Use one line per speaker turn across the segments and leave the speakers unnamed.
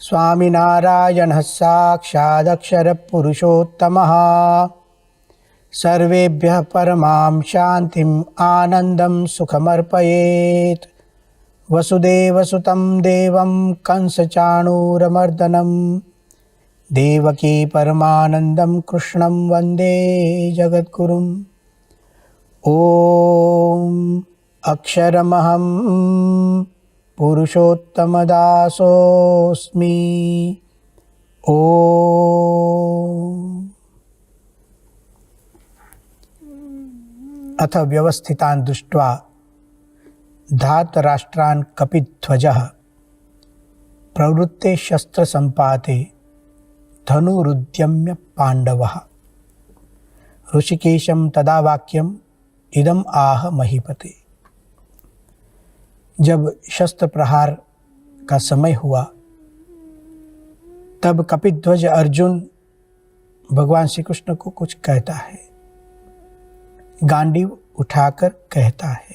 स्वामिनारायणः साक्षादक्षरपुरुषोत्तमः सर्वेभ्यः परमां शान्तिम् आनन्दं सुखमर्पयेत्। वसुदेवसुतं देवं कंसचाणूरमर्दनं देवकी परमानन्दं कृष्णं वन्दे जगद्गुरुम्। ॐ अक्षरमहं पुरुषोत्तमदासोऽस्मि। ॐ अथ व्यवस्थितान् दृष्ट्वा धातराष्ट्रान् कपिध्वजः प्रवृत्ते शस्त्रसम्पाते धनुरुद्यम्य पाण्डवः। ऋषिकेशं तदा वाक्यम् इदम् आह महीपते। जब शस्त्र प्रहार का समय हुआ तब कपिध्वज अर्जुन भगवान श्री कृष्ण को कुछ कहता है, गांडीव उठाकर कहता है।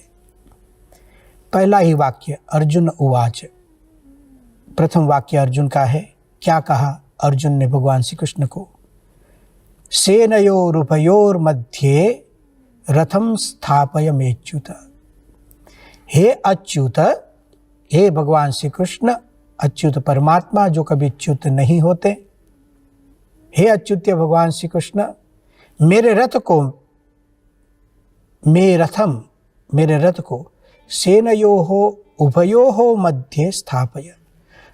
पहला ही वाक्य अर्जुन उवाच, प्रथम वाक्य अर्जुन का है। क्या कहा अर्जुन ने भगवान श्री कृष्ण को? सेनयोरुभयोर मध्ये रथम स्थापयमेच्युत। हे अच्युत, हे भगवान श्री कृष्ण, अच्युत परमात्मा जो कभी च्युत नहीं होते, हे अच्युत भगवान श्री कृष्ण, मेरे रथ को सेनयोहो उभयोहो मध्ये स्थापय,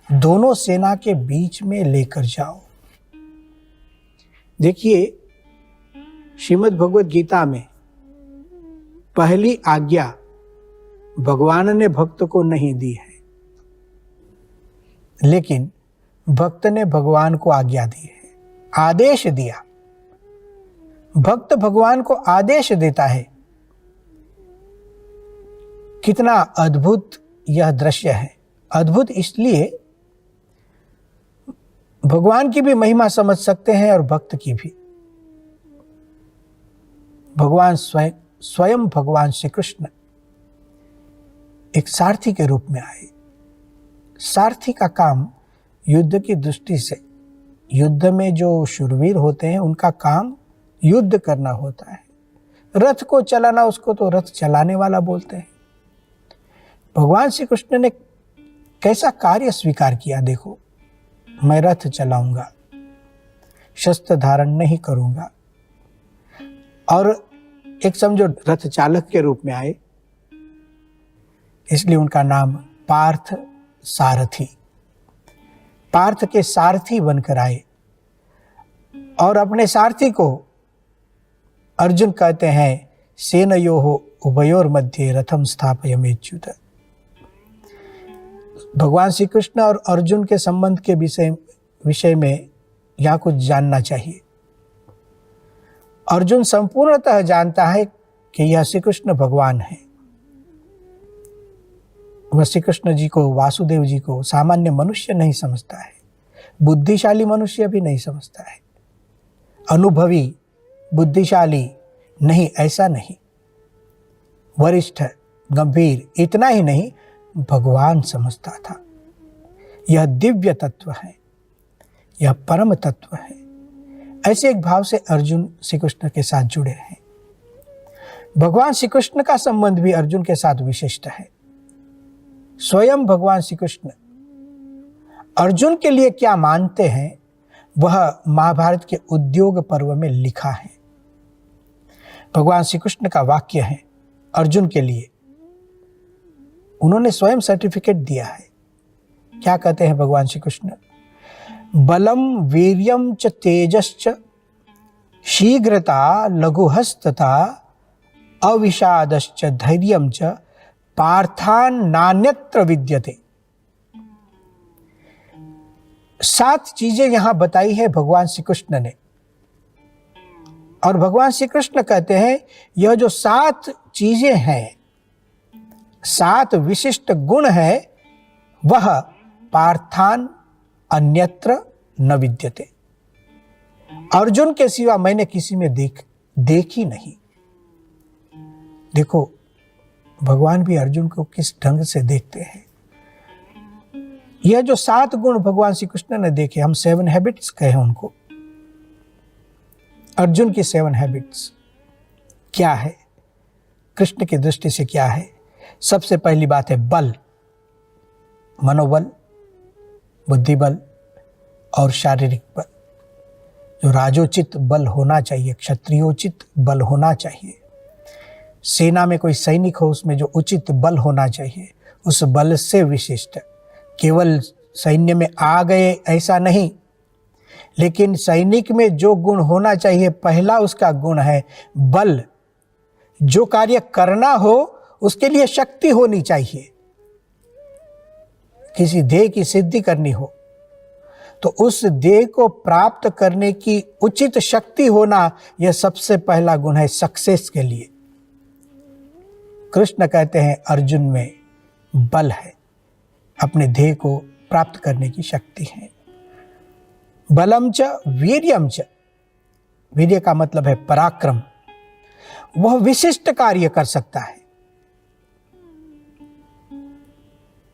दोनों सेना के बीच में लेकर जाओ। देखिए, श्रीमद् भगवद गीता में पहली आज्ञा भगवान ने भक्त को नहीं दी है, लेकिन भक्त ने भगवान को आज्ञा दी है, आदेश दिया। भक्त भगवान को आदेश देता है। कितना अद्भुत यह दृश्य है। अद्भुत इसलिए भगवान की भी महिमा समझ सकते हैं और भक्त की भी। भगवान स्वयं भगवान श्री कृष्ण एक सारथी के रूप में आए। सारथी का काम युद्ध की दृष्टि से, युद्ध में जो शूरवीर होते हैं उनका काम युद्ध करना होता है। रथ को चलाना, उसको तो रथ चलाने वाला बोलते हैं। भगवान श्री कृष्ण ने कैसा कार्य स्वीकार किया। देखो, मैं रथ चलाऊंगा, शस्त्र धारण नहीं करूंगा, और एक समझो रथ चालक के रूप में आए, इसलिए उनका नाम पार्थ सारथी। पार्थ के सारथी बनकर आए और अपने सारथी को अर्जुन कहते हैं, सेनयोः उभयोर मध्ये रथम स्थापयमेच्युत। भगवान श्री कृष्ण और अर्जुन के संबंध के विषय में यहाँ कुछ जानना चाहिए। अर्जुन संपूर्णतः जानता है कि यह श्री कृष्ण भगवान है। वह श्री कृष्ण जी को, वासुदेव जी को सामान्य मनुष्य नहीं समझता है, बुद्धिशाली मनुष्य भी नहीं समझता है, अनुभवी बुद्धिशाली नहीं, ऐसा नहीं, वरिष्ठ गंभीर इतना ही नहीं, भगवान समझता था। यह दिव्य तत्व है, यह परम तत्व है। ऐसे एक भाव से अर्जुन श्री कृष्ण के साथ जुड़े हैं। भगवान श्री कृष्ण का संबंध भी अर्जुन के साथ विशिष्ट है। स्वयं भगवान श्री कृष्ण अर्जुन के लिए क्या मानते हैं, वह महाभारत के उद्योग पर्व में लिखा है। भगवान श्री कृष्ण का वाक्य है अर्जुन के लिए, उन्होंने स्वयं सर्टिफिकेट दिया है। क्या कहते हैं भगवान श्री कृष्ण? बलम वीर्यम च तेजश्च शीघ्रता लघुहस्तता अविषादश्च धैर्यम च पार्थान नान्यत्र विद्यते। 7 चीजें यहां बताई है भगवान श्री कृष्ण ने, और भगवान श्री कृष्ण कहते हैं यह जो 7 चीजें हैं, 7 विशिष्ट गुण है, वह पार्थान अन्यत्र न विद्यते। अर्जुन के सिवा मैंने किसी में देखी नहीं। देखो, भगवान भी अर्जुन को किस ढंग से देखते हैं। यह जो 7 गुण भगवान श्री कृष्ण ने देखे, हम 7 हैबिट्स कहे उनको। अर्जुन की 7 हैबिट्स क्या है, कृष्ण की दृष्टि से क्या है? सबसे पहली बात है बल, मनोबल, बुद्धिबल और शारीरिक बल। जो राजोचित बल होना चाहिए, क्षत्रियोचित बल होना चाहिए। सेना में कोई सैनिक हो, उसमें जो उचित बल होना चाहिए, उस बल से विशिष्ट। केवल सैन्य में आ गए ऐसा नहीं, लेकिन सैनिक में जो गुण होना चाहिए, पहला उसका गुण है बल। जो कार्य करना हो उसके लिए शक्ति होनी चाहिए। किसी ध्येय की सिद्धि करनी हो तो उस ध्येय को प्राप्त करने की उचित शक्ति होना, यह सबसे पहला गुण है सक्सेस के लिए। कृष्ण कहते हैं अर्जुन में बल है, अपने ध्येय को प्राप्त करने की शक्ति है। बलम च वीर्यम च, वीर्य का मतलब है पराक्रम। वह विशिष्ट कार्य कर सकता है।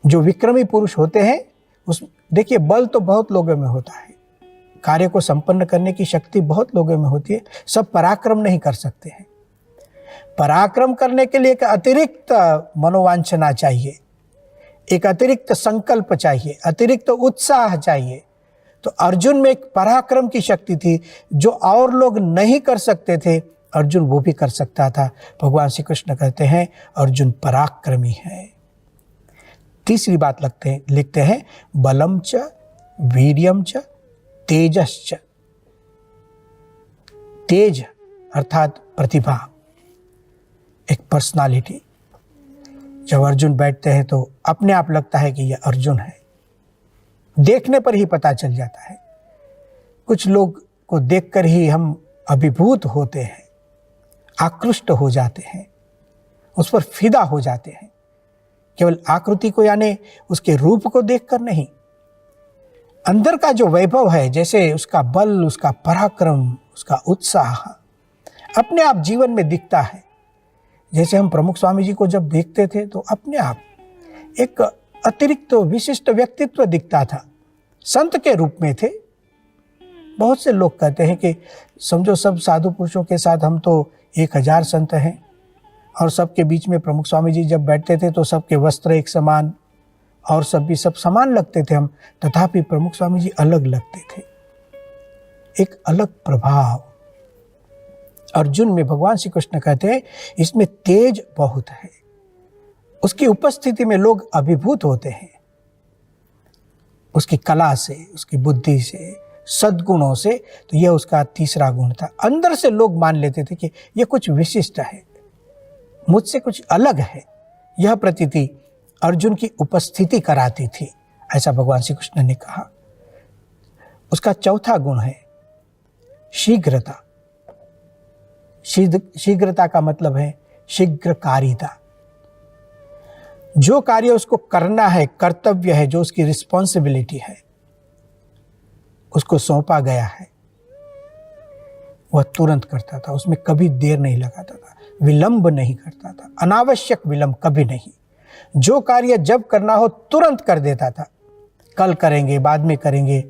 जो विक्रमी पुरुष होते हैं, उस देखिए बल तो बहुत लोगों में होता है, कार्य को संपन्न करने की शक्ति बहुत लोगों में होती है, सब पराक्रम नहीं कर सकते हैं। पराक्रम करने के लिए एक अतिरिक्त मनोवांछना चाहिए, एक अतिरिक्त संकल्प चाहिए, अतिरिक्त उत्साह चाहिए। तो अर्जुन में एक पराक्रम की शक्ति थी जो और लोग नहीं कर सकते थे, अर्जुन वो भी कर सकता था। भगवान श्री कृष्ण कहते हैं अर्जुन पराक्रमी है। तीसरी बात लिखते हैं बलम च वीर्यम च तेजश्च। तेज अर्थात प्रतिभा, एक पर्सनालिटी। जब अर्जुन बैठते हैं तो अपने आप लगता है कि यह अर्जुन है, देखने पर ही पता चल जाता है। कुछ लोग को देखकर ही हम अभिभूत होते हैं, आकृष्ट हो जाते हैं, उस पर फिदा हो जाते हैं। केवल आकृति को यानी उसके रूप को देखकर नहीं, अंदर का जो वैभव है, जैसे उसका बल, उसका पराक्रम, उसका उत्साह अपने आप जीवन में दिखता है। जैसे हम प्रमुख स्वामी जी को जब देखते थे तो अपने आप एक अतिरिक्त विशिष्ट व्यक्तित्व दिखता था, संत के रूप में थे। बहुत से लोग कहते हैं कि समझो सब साधु पुरुषों के साथ हम तो 1000 संत हैं, और सबके बीच में प्रमुख स्वामी जी जब बैठते थे तो सबके वस्त्र एक समान और सब भी सब समान लगते थे हम, तथापि प्रमुख स्वामी जी अलग लगते थे। एक अलग प्रभाव अर्जुन में भगवान श्री कृष्ण कहते हैं इसमें तेज बहुत है। उसकी उपस्थिति में लोग अभिभूत होते हैं, उसकी कला से, उसकी बुद्धि से, सद्गुणों से। तो यह उसका तीसरा गुण था। अंदर से लोग मान लेते थे कि यह कुछ विशिष्ट है, मुझसे कुछ अलग है। यह प्रतीति अर्जुन की उपस्थिति कराती थी, ऐसा भगवान श्री कृष्ण ने कहा। उसका चौथा गुण है शीघ्रता। शीघ्रता का मतलब है शीघ्रकारिता। जो कार्य उसको करना है, कर्तव्य है, जो उसकी रिस्पॉन्सिबिलिटी है, उसको सौंपा गया है, वह तुरंत करता था। उसमें कभी देर नहीं लगाता था, विलंब नहीं करता था, अनावश्यक विलंब कभी नहीं। जो कार्य जब करना हो तुरंत कर देता था। कल करेंगे, बाद में करेंगे,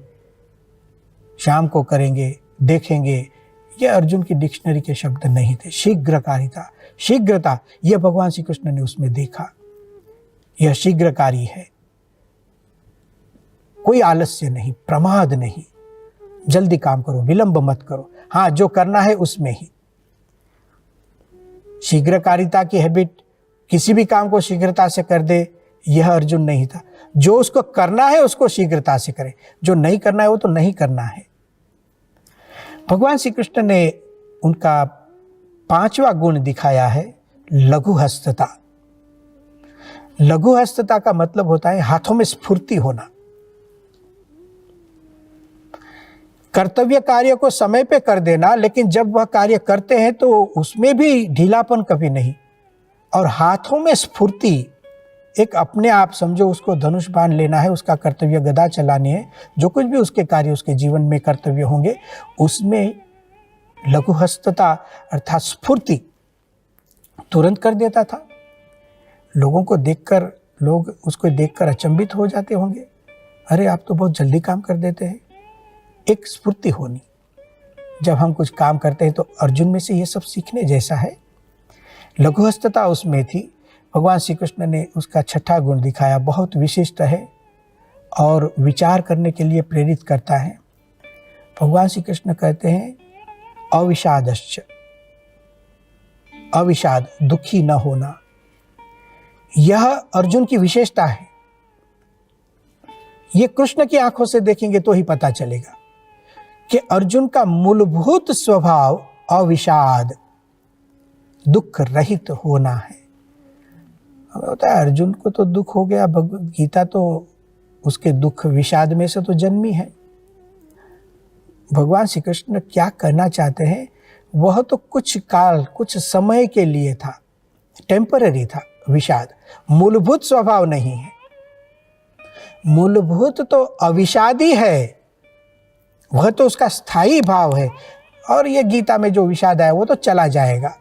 शाम को करेंगे, देखेंगे, यह अर्जुन की डिक्शनरी के शब्द नहीं थे। शीघ्रकारिता, शीघ्रता, यह भगवान श्री कृष्ण ने उसमें देखा। यह शीघ्रकारी है, कोई आलस्य नहीं, प्रमाद नहीं, जल्दी काम करो, विलंब मत करो। हाँ, जो करना है उसमें ही। शीघ्रकारिता की हैबिट, किसी भी काम को शीघ्रता से कर दे, यह अर्जुन नहीं था। जो उसको करना है उसको शीघ्रता से करे, जो नहीं करना है वो तो नहीं करना है। भगवान श्री कृष्ण ने उनका 5वां गुण दिखाया है लघुहस्तता। लघुहस्तता का मतलब होता है हाथों में स्फूर्ति होना। कर्तव्य कार्य को समय पे कर देना, लेकिन जब वह कार्य करते हैं तो उसमें भी ढीलापन कभी नहीं, और हाथों में स्फूर्ति। एक अपने आप समझो उसको धनुष बाण लेना है, उसका कर्तव्य गदा चलानी है, जो कुछ भी उसके कार्य उसके जीवन में कर्तव्य होंगे, उसमें लघुहस्तता अर्थात स्फूर्ति तुरंत कर देता था। लोगों को देखकर, लोग उसको देखकर अचंभित हो जाते होंगे, अरे आप तो बहुत जल्दी काम कर देते हैं। एक स्फूर्ति होनी, जब हम कुछ काम करते हैं तो अर्जुन में से ये सब सीखने जैसा है। लघुहस्तता उसमें थी। भगवान श्री कृष्ण ने उसका छठा गुण दिखाया, बहुत विशिष्ट है और विचार करने के लिए प्रेरित करता है। भगवान श्री कृष्ण कहते हैं अविषादश्च, अविषाद, दुखी न होना, यह अर्जुन की विशेषता है। ये कृष्ण की आंखों से देखेंगे तो ही पता चलेगा कि अर्जुन का मूलभूत स्वभाव अविषाद, दुख रहित होना है। हमें होता है अर्जुन को तो दुख हो गया, भगवद गीता तो उसके दुख विषाद में से तो जन्मी है। भगवान श्री कृष्ण क्या करना चाहते हैं, वह तो कुछ काल, कुछ समय के लिए था, टेम्पररी था विषाद, मूलभूत स्वभाव नहीं है। मूलभूत तो अविषादी है, वह तो उसका स्थायी भाव है। और यह गीता में जो विषाद है वो तो चला जाएगा।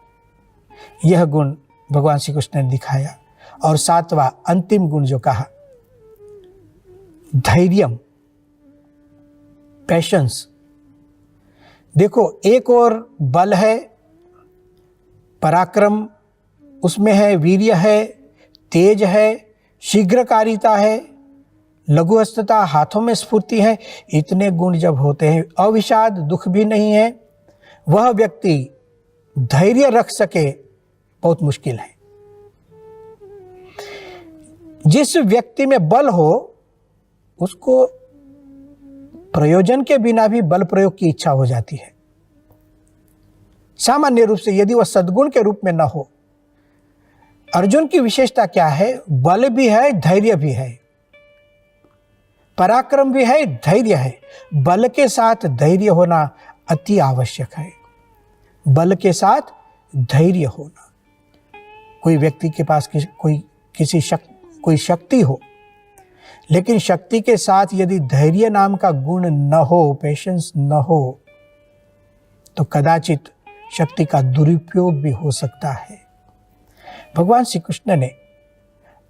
यह गुण भगवान श्री कृष्ण ने दिखाया। और सातवां अंतिम गुण जो कहा, धैर्यम, पैशंस। देखो, एक और बल है, पराक्रम उसमें है, वीर्य है, तेज है, शीघ्रकारिता है, लघुहस्तता, हाथों में स्फूर्ति है। इतने गुण जब होते हैं, अविषाद, दुख भी नहीं है, वह व्यक्ति धैर्य रख सके, बहुत मुश्किल है। जिस व्यक्ति में बल हो उसको प्रयोजन के बिना भी बल प्रयोग की इच्छा हो जाती है। सामान्य रूप से यदि वह सद्गुण के रूप में न हो। अर्जुन की विशेषता क्या है? बल भी है, धैर्य भी है, पराक्रम भी है, धैर्य है। बल के साथ धैर्य होना अति आवश्यक है। बल के साथ धैर्य होना। कोई व्यक्ति के पास कोई शक्ति हो, लेकिन शक्ति के साथ यदि धैर्य नाम का गुण न हो, पेशेंस न हो, तो कदाचित शक्ति का दुरुपयोग भी हो सकता है। भगवान श्री कृष्ण ने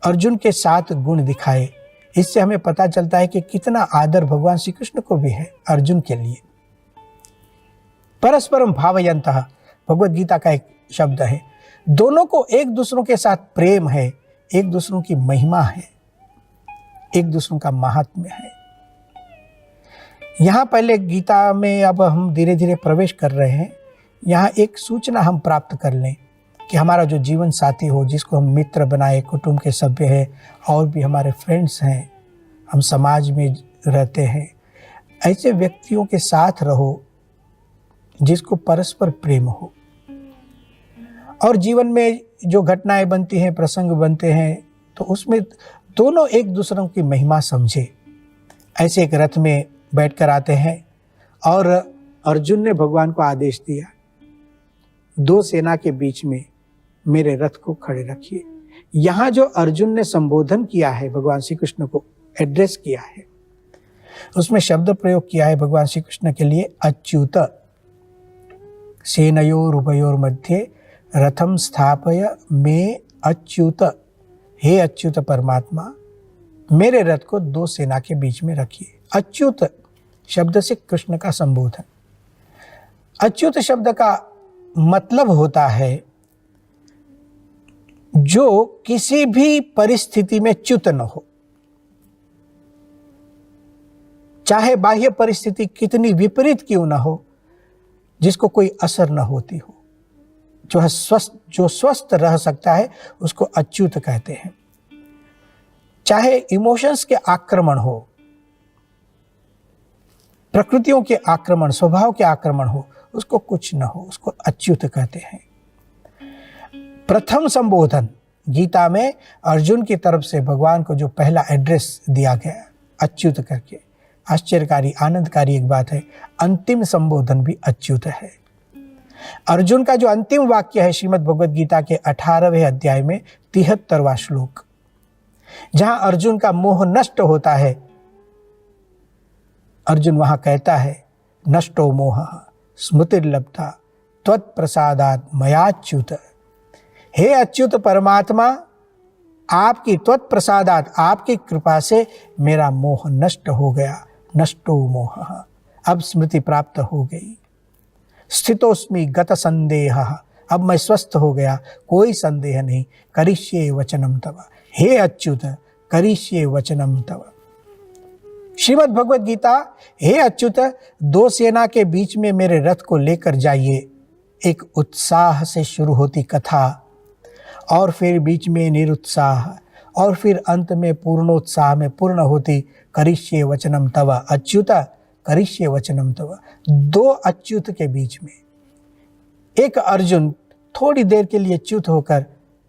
अर्जुन के 7 गुण दिखाए। इससे हमें पता चलता है कि कितना आदर भगवान श्री कृष्ण को भी है अर्जुन के लिए। परस्परम भावयन्तः भगवद गीता का एक शब्द है। दोनों को एक दूसरों के साथ प्रेम है, एक दूसरों की महिमा है, एक दूसरों का महात्म्य है। यहाँ पहले गीता में अब हम धीरे धीरे प्रवेश कर रहे हैं। यहाँ एक सूचना हम प्राप्त कर लें कि हमारा जो जीवन साथी हो, जिसको हम मित्र बनाए, कुटुंब के सभ्य है, और भी हमारे फ्रेंड्स हैं, हम समाज में रहते हैं, ऐसे व्यक्तियों के साथ रहो जिसको परस्पर प्रेम हो। और जीवन में जो घटनाएं बनती हैं, प्रसंग बनते हैं, तो उसमें दोनों एक दूसरों की महिमा समझे। ऐसे एक रथ में बैठकर आते हैं और अर्जुन ने भगवान को आदेश दिया, 2 सेना के बीच में मेरे रथ को खड़े रखिए। यहाँ जो अर्जुन ने संबोधन किया है, भगवान श्री कृष्ण को एड्रेस किया है, उसमें शब्द प्रयोग किया है भगवान श्री कृष्ण के लिए अच्युत। सेनयोर उभयोर मध्ये रथम स्थापय मे अच्युत। हे अच्युत परमात्मा, मेरे रथ को 2 सेना के बीच में रखिए। अच्युत शब्द से कृष्ण का संबोधन। अच्युत शब्द का मतलब होता है जो किसी भी परिस्थिति में च्युत न हो, चाहे बाह्य परिस्थिति कितनी विपरीत क्यों न हो, जिसको कोई असर न होती हो, जो स्वस्थ रह सकता है उसको अच्युत कहते हैं। चाहे इमोशंस के आक्रमण हो, प्रकृतियों के आक्रमण, स्वभाव के आक्रमण हो, उसको कुछ न हो, उसको अच्युत कहते हैं। प्रथम संबोधन गीता में अर्जुन की तरफ से भगवान को जो पहला एड्रेस दिया गया अच्युत करके, आश्चर्यकारी, आनंदकारी एक बात है। अंतिम संबोधन भी अच्युत है। अर्जुन का जो अंतिम वाक्य है श्रीमद् भगवद गीता के 18वें अध्याय में 73वां श्लोक, जहां अर्जुन का मोह नष्ट होता है, अर्जुन वहां कहता है, नष्टो मोह स्मृतिर्लब्धा त्वत्प्रसादात् मयाच्युत। हे अच्युत परमात्मा, आपकी त्वत्प्रसादात, आपकी कृपा से मेरा मोह नष्ट हो गया। नष्टो मोह, अब स्मृति प्राप्त हो गई। स्थितोस्मि गत संदेह, अब मैं स्वस्थ हो गया, कोई संदेह नहीं। करिष्ये वचनम तव, हे अच्युत करिष्ये वचनम तव। श्रीमद् भगवद गीता, हे अच्युत, दो सेना के बीच में मेरे रथ को लेकर जाइए। एक उत्साह से शुरू होती कथा, और फिर बीच में निरुत्साह, और फिर अंत में पूर्णोत्साह में पूर्ण होती करिष्ये वचनम तव, अच्युत करिष्ये वचनम तव। दो अच्युत के बीच में एक अर्जुन थोड़ी देर के लिए च्युत होकर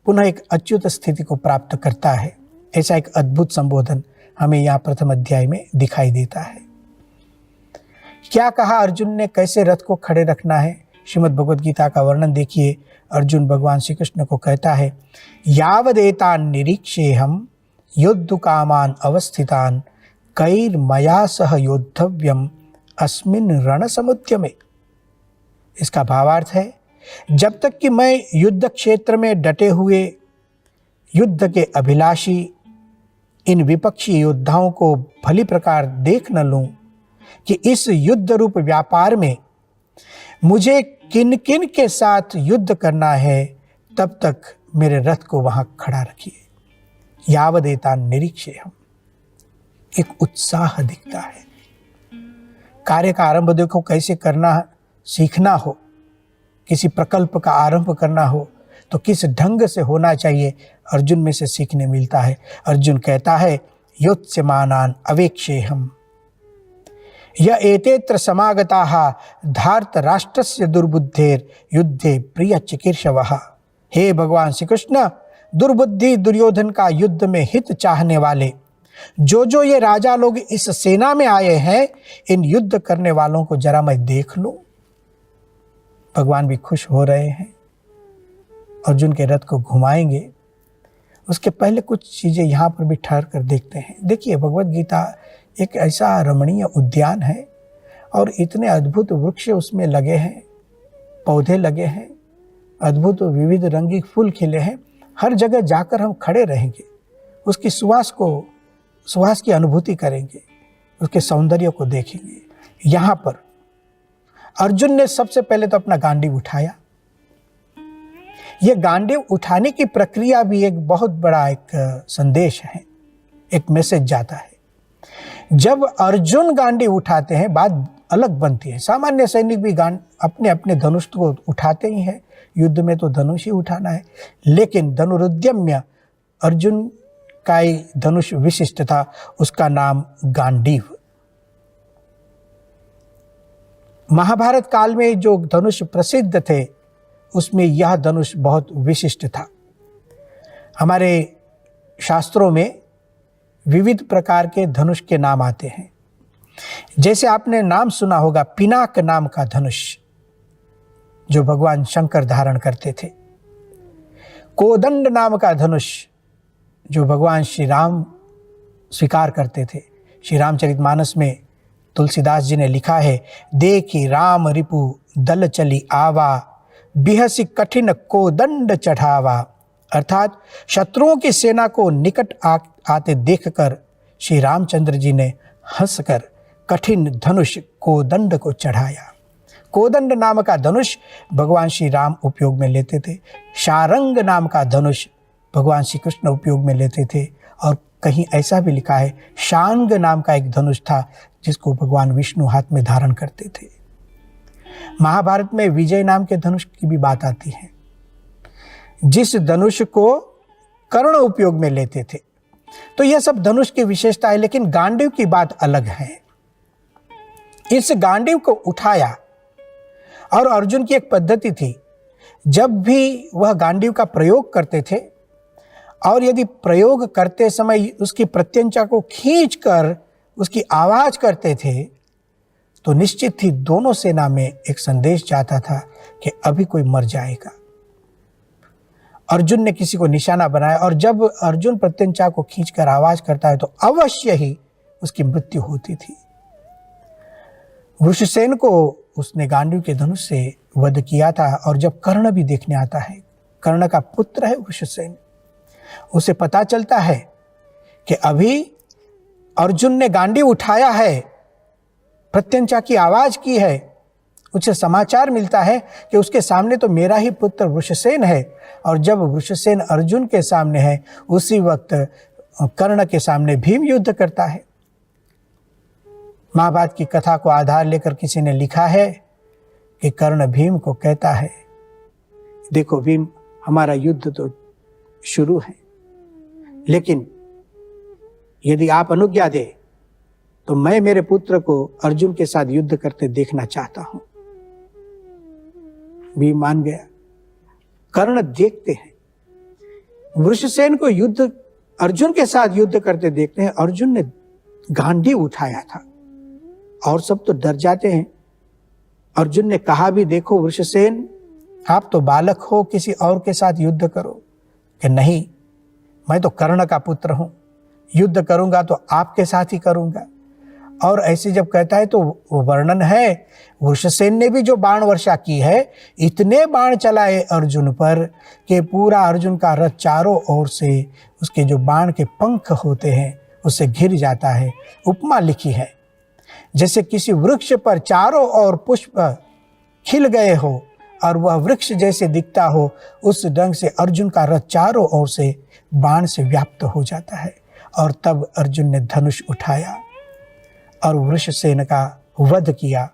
पुनः एक अच्युत स्थिति को प्राप्त करता है। ऐसा एक अद्भुत संबोधन हमें यहाँ प्रथम अध्याय में दिखाई देता है। क्या कहा अर्जुन ने, कैसे रथ को खड़े रखना है? श्रीमद् भगवद गीता का वर्णन देखिए। अर्जुन भगवान श्री कृष्ण को कहता है, यावदेतान निरीक्षेहम युद्ध कामान अवस्थितान कैर्मया सह योद्धव्यम अस्मिन् रण समुद्यमे। इसका भावार्थ है, जब तक कि मैं युद्ध क्षेत्र में डटे हुए युद्ध के अभिलाषी इन विपक्षी योद्धाओं को भली प्रकार देख न लूं कि इस युद्ध रूप व्यापार में मुझे किन किन के साथ युद्ध करना है, तब तक मेरे रथ को वहां खड़ा रखिए। यावदेता निरीक्षे, हम एक उत्साह दिखता है। कार्य का आरंभ देखो कैसे करना सीखना हो, किसी प्रकल्प का आरंभ करना हो तो किस ढंग से होना चाहिए, अर्जुन में से सीखने मिलता है। अर्जुन कहता है, योत्स्यमानान अवेक्षेहम य एतेत्र समागताः धार्त राष्ट्रस्य दुर्बुद्धेर युद्धे प्रिय चिकीर्षवः। हे भगवान श्री कृष्ण, दुर्बुद्धि दुर्योधन का युद्ध में हित चाहने वाले जो ये राजा लोग इस सेना में आए हैं, इन युद्ध करने वालों को जरा मैं देख लूं। भगवान भी खुश हो रहे हैं, अर्जुन के रथ को घुमाएंगे। उसके पहले कुछ चीजें यहाँ पर भी ठहर कर देखते हैं। देखिए, भगवद गीता एक ऐसा रमणीय उद्यान है और इतने अद्भुत वृक्ष उसमें लगे हैं, पौधे लगे हैं, अद्भुत विविध रंगी फूल खिले हैं। हर जगह जाकर हम खड़े रहेंगे, उसकी सुवास की अनुभूति करेंगे, उसके सौंदर्य को देखेंगे। यहाँ पर अर्जुन ने सबसे पहले तो अपना गांडीव उठाया। यह गांडीव उठाने की प्रक्रिया भी एक बहुत बड़ा एक संदेश है, एक मैसेज जाता है। जब अर्जुन गांडीव उठाते हैं, बात अलग बनती है। सामान्य सैनिक भी अपने अपने धनुष को उठाते ही हैं, युद्ध में तो धनुष ही उठाना है। लेकिन धनुरुद्यम्य अर्जुन का धनुष विशिष्ट था, उसका नाम गांडीव। महाभारत काल में जो धनुष प्रसिद्ध थे, उसमें यह धनुष बहुत विशिष्ट था। हमारे शास्त्रों में विविध प्रकार के धनुष के नाम आते हैं। जैसे आपने नाम सुना होगा पिनाक नाम का धनुष, जो भगवान शंकर धारण करते थे। कोदंड नाम का धनुष, जो भगवान श्री राम स्वीकार करते थे। श्री रामचरितमानस में तुलसीदास जी ने लिखा है, देखी राम रिपु दल चली आवा, बिहसी कठिन कोदंड चढ़ावा। अर्थात शत्रुओं की सेना को निकट आते देखकर श्री रामचंद्र जी ने हंसकर कठिन धनुष कोदंड को चढ़ाया। कोदंड नाम का धनुष भगवान श्री राम उपयोग में लेते थे। शारंग नाम का धनुष भगवान श्री कृष्ण उपयोग में लेते थे। और कहीं ऐसा भी लिखा है, शांग नाम का एक धनुष था जिसको भगवान विष्णु हाथ में धारण करते थे। महाभारत में विजय नाम के धनुष की भी बात आती है, जिस धनुष को कर्ण उपयोग में लेते थे। तो यह सब धनुष की विशेषता है। लेकिन गांडीव की बात अलग है। इस गांडीव को उठाया और अर्जुन की एक पद्धति थी, जब भी वह गांडीव का प्रयोग करते थे और यदि प्रयोग करते समय उसकी प्रत्यंचा को खींचकर उसकी आवाज करते थे, तो निश्चित ही दोनों सेना में एक संदेश जाता था कि अभी कोई मर जाएगा। अर्जुन ने किसी को निशाना बनाया और जब अर्जुन प्रत्यंचा को खींचकर आवाज करता है तो अवश्य ही उसकी मृत्यु होती थी। वृषसेन को उसने गांडीव के धनुष से वध किया था। और जब कर्ण भी देखने आता है, कर्ण का पुत्र है वृषसेन, उसे पता चलता है कि अभी अर्जुन ने गांडी उठाया है, प्रत्यंचा की आवाज की है। उसे समाचार मिलता है कि उसके सामने तो मेरा ही पुत्र वृषसेन है, और जब वृषसेन अर्जुन के सामने है, उसी वक्त कर्ण के सामने भीम युद्ध करता है। महाभारत की कथा को आधार लेकर किसी ने लिखा है कि कर्ण भीम को कहता है, देखो भीम, हमारा युद्ध तो शुरू है, लेकिन यदि आप अनुज्ञा दे तो मैं मेरे पुत्र को अर्जुन के साथ युद्ध करते देखना चाहता हूं। भीम मान गया। कर्ण देखते हैं वृषसेन को युद्ध अर्जुन के साथ युद्ध करते देखते हैं। अर्जुन ने गांडी उठाया था और सब तो डर जाते हैं। अर्जुन ने कहा भी, देखो वृषसेन, आप तो बालक हो, किसी और के साथ युद्ध करो। कि नहीं, मैं तो कर्ण का पुत्र हूं, युद्ध करूंगा तो आपके साथ ही करूंगा। और ऐसे जब कहता है तो वो वर्णन है, वृषसेन ने भी जो बाण वर्षा की है, इतने बाण चलाए अर्जुन पर कि पूरा अर्जुन का रथ चारों ओर से उसके जो बाण के पंख होते हैं उससे घिर जाता है। उपमा लिखी है, जैसे किसी वृक्ष पर चारों ओर पुष्प खिल गए हो और वह वृक्ष जैसे दिखता हो, उस ढंग से अर्जुन का रथ चारों ओर से बाण से व्याप्त हो जाता है। और तब अर्जुन ने धनुष उठाया और वृषसेन का वध किया।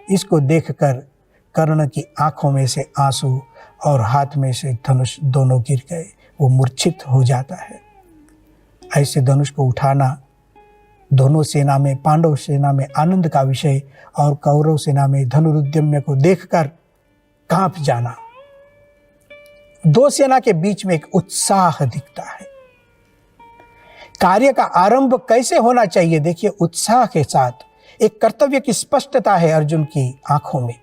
इसको देखकर कर्ण की आंखों में से आंसू और हाथ में से धनुष दोनों गिर गए, वो मूर्छित हो जाता है। ऐसे धनुष को उठाना दोनों सेना में, पांडव सेना में आनंद का विषय, और कौरव सेना में धनुरुद्यम्य को देखकर कांप जाना। दो सेना के बीच में एक उत्साह दिखता है। कार्य का आरंभ कैसे होना चाहिए, देखिए, उत्साह के साथ। एक कर्तव्य की स्पष्टता है अर्जुन की आंखों में,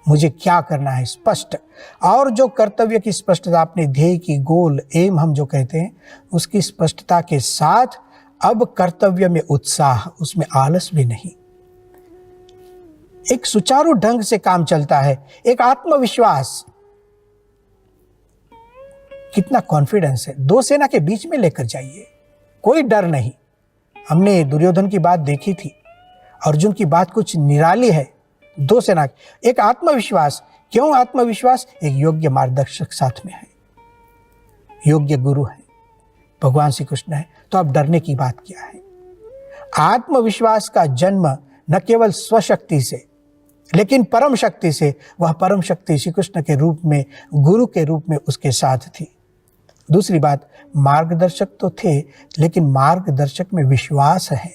मुझे क्या करना है स्पष्ट। और जो कर्तव्य की स्पष्टता, अपने ध्येय की गोल एम हम जो कहते हैं, उसकी स्पष्टता के साथ अब कर्तव्य में उत्साह, उसमें आलस भी नहीं। एक सुचारू ढंग से काम चलता है, एक आत्मविश्वास, कितना कॉन्फिडेंस है। दो सेना के बीच में लेकर जाइए, कोई डर नहीं। हमने दुर्योधन की बात देखी थी, अर्जुन की बात कुछ निराली है। दो सेना, एक आत्मविश्वास। क्यों आत्मविश्वास? एक योग्य मार्गदर्शक साथ में है, योग्य गुरु है, भगवान श्री कृष्ण है, तो अब डरने की बात क्या है। आत्मविश्वास का जन्म न केवल स्वशक्ति से, लेकिन परम शक्ति से। वह परम शक्ति श्री कृष्ण के रूप में, गुरु के रूप में उसके साथ थी। दूसरी बात, मार्गदर्शक तो थे, लेकिन मार्गदर्शक में विश्वास है।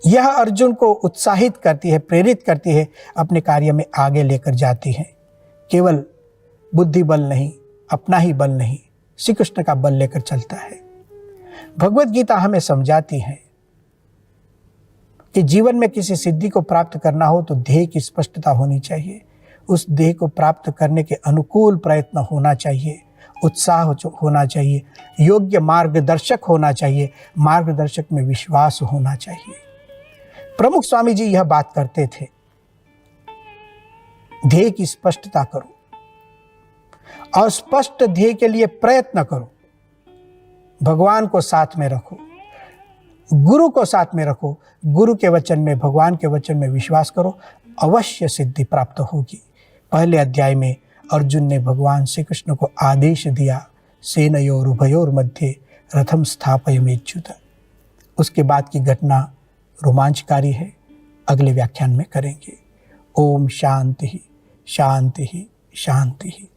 यह अर्जुन को उत्साहित करती है, प्रेरित करती है, अपने कार्य में आगे लेकर जाती है। केवल बुद्धि बल नहीं, अपना ही बल नहीं, श्री कृष्ण का बल लेकर चलता है। भगवत गीता हमें समझाती है कि जीवन में किसी सिद्धि को प्राप्त करना हो तो ध्येय की स्पष्टता होनी चाहिए, उस ध्येय को प्राप्त करने के अनुकूल प्रयत्न होना चाहिए, उत्साह होना चाहिए, योग्य मार्गदर्शक होना चाहिए, मार्गदर्शक में विश्वास होना चाहिए। प्रमुख स्वामी जी यह बात करते थे, ध्येय की स्पष्टता करो और स्पष्ट ध्येय के लिए प्रयत्न करो। भगवान को साथ में रखो, गुरु को साथ में रखो, गुरु के वचन में, भगवान के वचन में विश्वास करो, अवश्य सिद्धि प्राप्त होगी। पहले अध्याय में अर्जुन ने भगवान श्री कृष्ण को आदेश दिया, सेनयोर उभयोर मध्ये रथम स्थापयमेच्युत। उसके बाद की घटना रोमांचकारी है, अगले व्याख्यान में करेंगे। ओम शांति शांति शांति।